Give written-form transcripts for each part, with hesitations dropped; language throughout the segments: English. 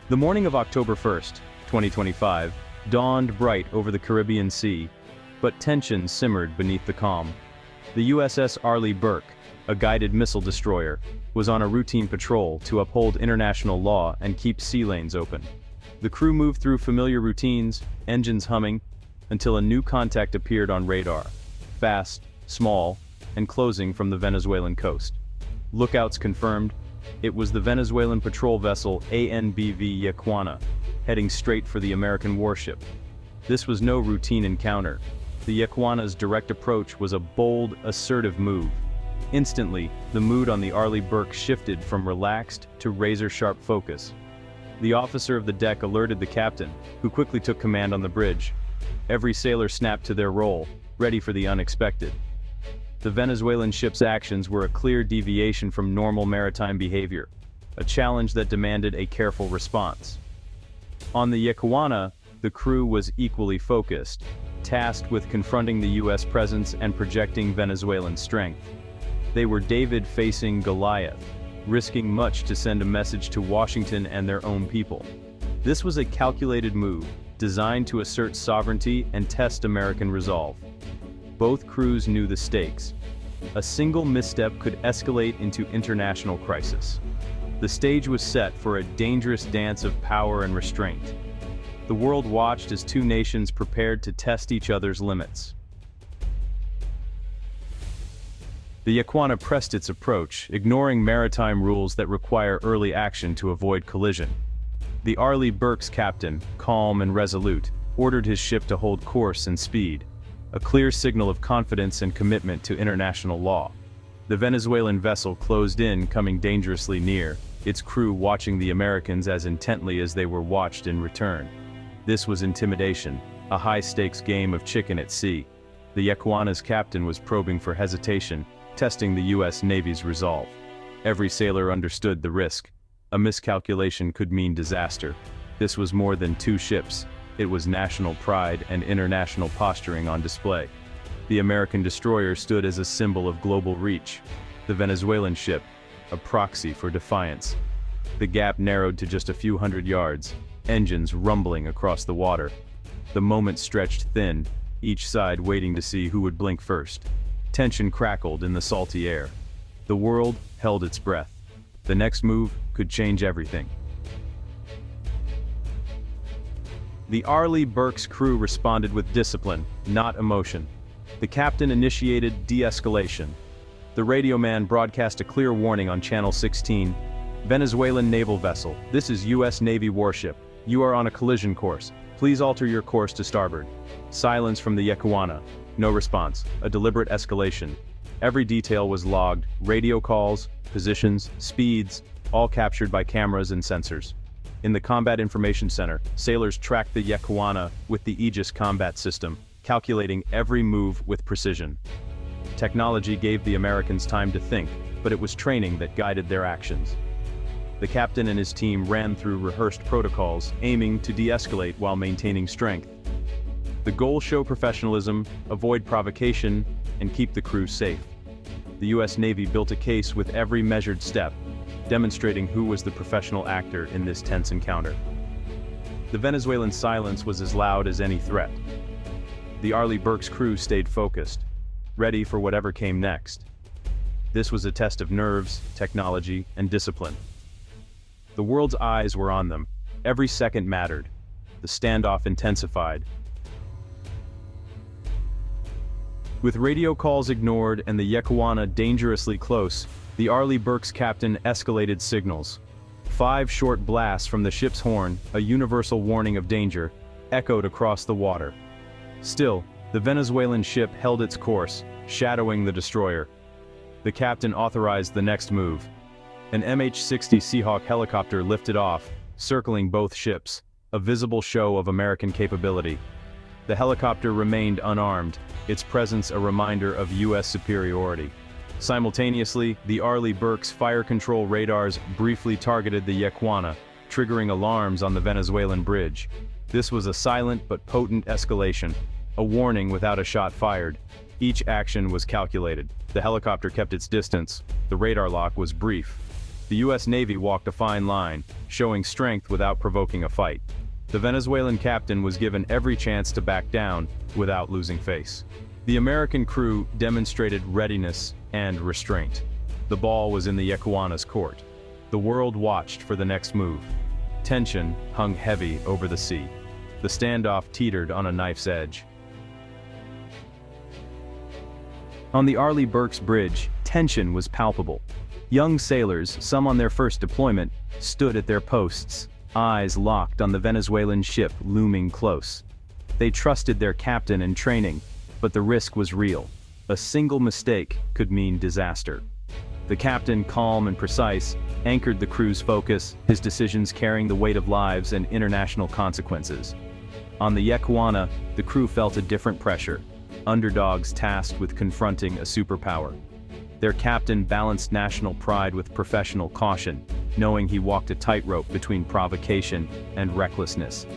The morning of October 1st, 2025, dawned bright over the Caribbean Sea, but tension simmered beneath the calm. The USS Arleigh Burke, a guided missile destroyer, was on a routine patrol to uphold international law and keep sea lanes open. The crew moved through familiar routines, engines humming, until a new contact appeared on radar. Fast, small, and closing from the Venezuelan coast. Lookouts confirmed, it was the Venezuelan patrol vessel ANBV Yaquana, heading straight for the American warship. This was no routine encounter. The Yaquana's direct approach was a bold, assertive move. Instantly, the mood on the Arleigh Burke shifted from relaxed to razor-sharp focus. The officer of the deck alerted the captain, who quickly took command on the bridge. Every sailor snapped to their role, ready for the unexpected. The Venezuelan ship's actions were a clear deviation from normal maritime behavior, a challenge that demanded a careful response. On the Yaquana, the crew was equally focused, tasked with confronting the U.S. presence and projecting Venezuelan strength. They were David facing Goliath, risking much to send a message to Washington and their own people. This was a calculated move, designed to assert sovereignty and test American resolve. Both crews knew the stakes. A single misstep could escalate into international crisis. The stage was set for a dangerous dance of power and restraint. The world watched as two nations prepared to test each other's limits. The Yaquana pressed its approach, ignoring maritime rules that require early action to avoid collision. The Arleigh Burke's captain, calm and resolute, ordered his ship to hold course and speed, a clear signal of confidence and commitment to international law. The Venezuelan vessel closed in, coming dangerously near, its crew watching the Americans as intently as they were watched in return. This was intimidation, a high-stakes game of chicken at sea. The Yaquana's captain was probing for hesitation, testing the US Navy's resolve. Every sailor understood the risk. A miscalculation could mean disaster. This was more than two ships. It was national pride and international posturing on display. The American destroyer stood as a symbol of global reach. The Venezuelan ship, a proxy for defiance. The gap narrowed to just a few hundred yards, engines rumbling across the water. The moment stretched thin, each side waiting to see who would blink first. Tension crackled in the salty air. The world held its breath. The next move could change everything. The Arleigh Burke's crew responded with discipline, not emotion. The captain initiated de-escalation. The radio man broadcast a clear warning on Channel 16. Venezuelan naval vessel, this is US Navy warship. You are on a collision course. Please alter your course to starboard. Silence from the Yaquana. No response. A deliberate escalation. Every detail was logged. Radio calls, positions, speeds, all captured by cameras and sensors. In the Combat Information Center, sailors tracked the Yaquana with the Aegis combat system, calculating every move with precision. Technology gave the Americans time to think, but it was training that guided their actions. The captain and his team ran through rehearsed protocols, aiming to de-escalate while maintaining strength. The goal: show professionalism, avoid provocation, and keep the crew safe. The US Navy built a case with every measured step, demonstrating who was the professional actor in this tense encounter. The Venezuelan silence was as loud as any threat. The Arleigh Burke's crew stayed focused, ready for whatever came next. This was a test of nerves, technology, and discipline. The world's eyes were on them. Every second mattered. The standoff intensified. With radio calls ignored and the Yaquana dangerously close, the Arleigh Burke's captain escalated signals. 5 short blasts from the ship's horn, a universal warning of danger, echoed across the water. Still, the Venezuelan ship held its course, shadowing the destroyer. The captain authorized the next move. An MH-60 Seahawk helicopter lifted off, circling both ships, a visible show of American capability. The helicopter remained unarmed, its presence a reminder of US superiority. Simultaneously, the Arleigh Burke's fire control radars briefly targeted the Yaquana, triggering alarms on the Venezuelan bridge. This was a silent but potent escalation, a warning without a shot fired. Each action was calculated. The helicopter kept its distance. The radar lock was brief. The US Navy walked a fine line, showing strength without provoking a fight. The Venezuelan captain was given every chance to back down without losing face. The American crew demonstrated readiness and restraint. The ball was in the Yacuana's court. The world watched for the next move. Tension hung heavy over the sea. The standoff teetered on a knife's edge. On the Arleigh Burke's bridge, tension was palpable. Young sailors, some on their first deployment, stood at their posts, eyes locked on the Venezuelan ship looming close. They trusted their captain and training, but the risk was real. A single mistake could mean disaster. The captain, calm and precise, anchored the crew's focus, his decisions carrying the weight of lives and international consequences. On the Yacuana, the crew felt a different pressure, underdogs tasked with confronting a superpower. Their captain balanced national pride with professional caution, knowing he walked a tightrope between provocation and recklessness.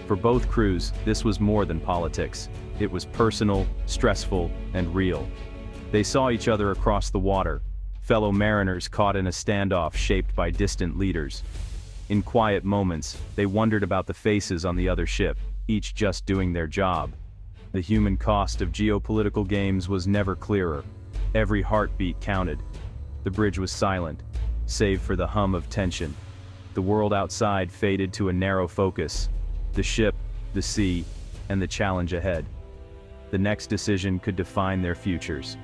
For both crews, this was more than politics. It was personal, stressful, and real. They saw each other across the water, fellow mariners caught in a standoff shaped by distant leaders. In quiet moments, they wondered about the faces on the other ship, each just doing their job. The human cost of geopolitical games was never clearer. Every heartbeat counted. The bridge was silent, save for the hum of tension. The world outside faded to a narrow focus: the ship, the sea, and the challenge ahead. The next decision could define their futures.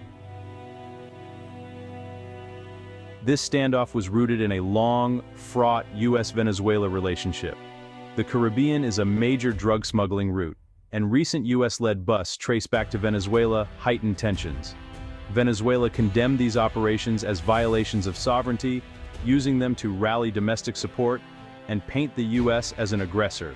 This standoff was rooted in a long, fraught US-Venezuela relationship. The Caribbean is a major drug smuggling route, and recent US-led busts traced back to Venezuela heightened tensions. Venezuela condemned these operations as violations of sovereignty, using them to rally domestic support and paint the US as an aggressor.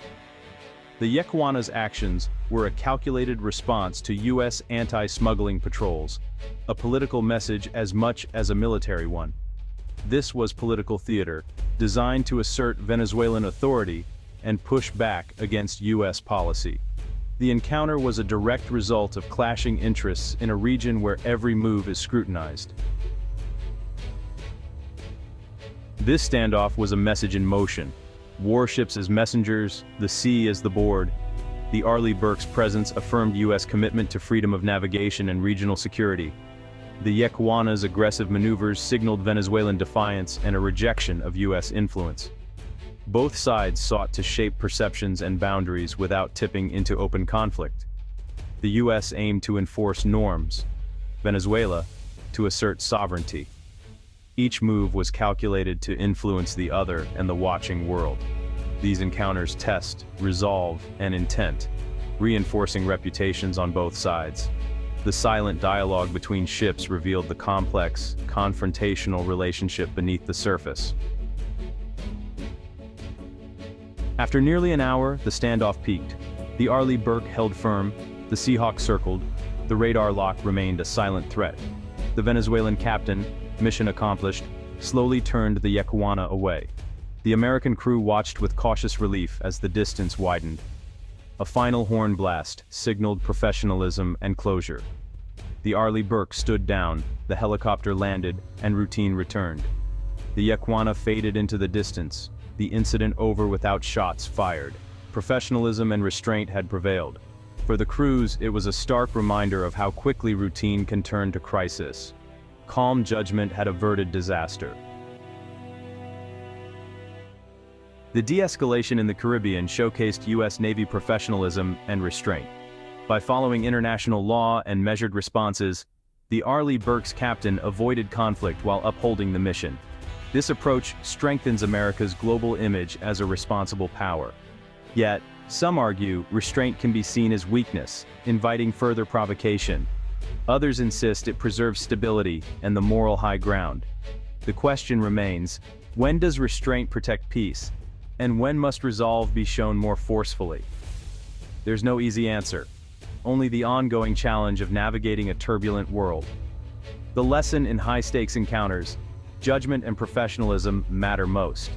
The Yacuana's actions were a calculated response to US anti-smuggling patrols, a political message as much as a military one. This was political theater, designed to assert Venezuelan authority and push back against US policy. The encounter was a direct result of clashing interests in a region where every move is scrutinized. This standoff was a message in motion. Warships as messengers, the sea as the board. The Arleigh Burke's presence affirmed US commitment to freedom of navigation and regional security. The Yacuana's aggressive maneuvers signaled Venezuelan defiance and a rejection of US influence. Both sides sought to shape perceptions and boundaries without tipping into open conflict. The US aimed to enforce norms, Venezuela to assert sovereignty. Each move was calculated to influence the other and the watching world. These encounters test resolve and intent, reinforcing reputations on both sides. The silent dialogue between ships revealed the complex, confrontational relationship beneath the surface. After nearly an hour, the standoff peaked. The Arleigh Burke held firm, the Seahawk circled, the radar lock remained a silent threat. The Venezuelan captain, mission accomplished, slowly turned the Yacuana away. The American crew watched with cautious relief as the distance widened. A final horn blast signaled professionalism and closure. The Arleigh Burke stood down, the helicopter landed, and routine returned. The Yacuana faded into the distance, the incident over without shots fired. Professionalism and restraint had prevailed. For the crews, it was a stark reminder of how quickly routine can turn to crisis. Calm judgment had averted disaster. The de-escalation in the Caribbean showcased US Navy professionalism and restraint. By following international law and measured responses, the Arleigh Burke's captain avoided conflict while upholding the mission. This approach strengthens America's global image as a responsible power. Yet, some argue restraint can be seen as weakness, inviting further provocation. Others insist it preserves stability and the moral high ground. The question remains, when does restraint protect peace? And when must resolve be shown more forcefully? There's no easy answer, only the ongoing challenge of navigating a turbulent world. The lesson in high-stakes encounters: judgment and professionalism matter most.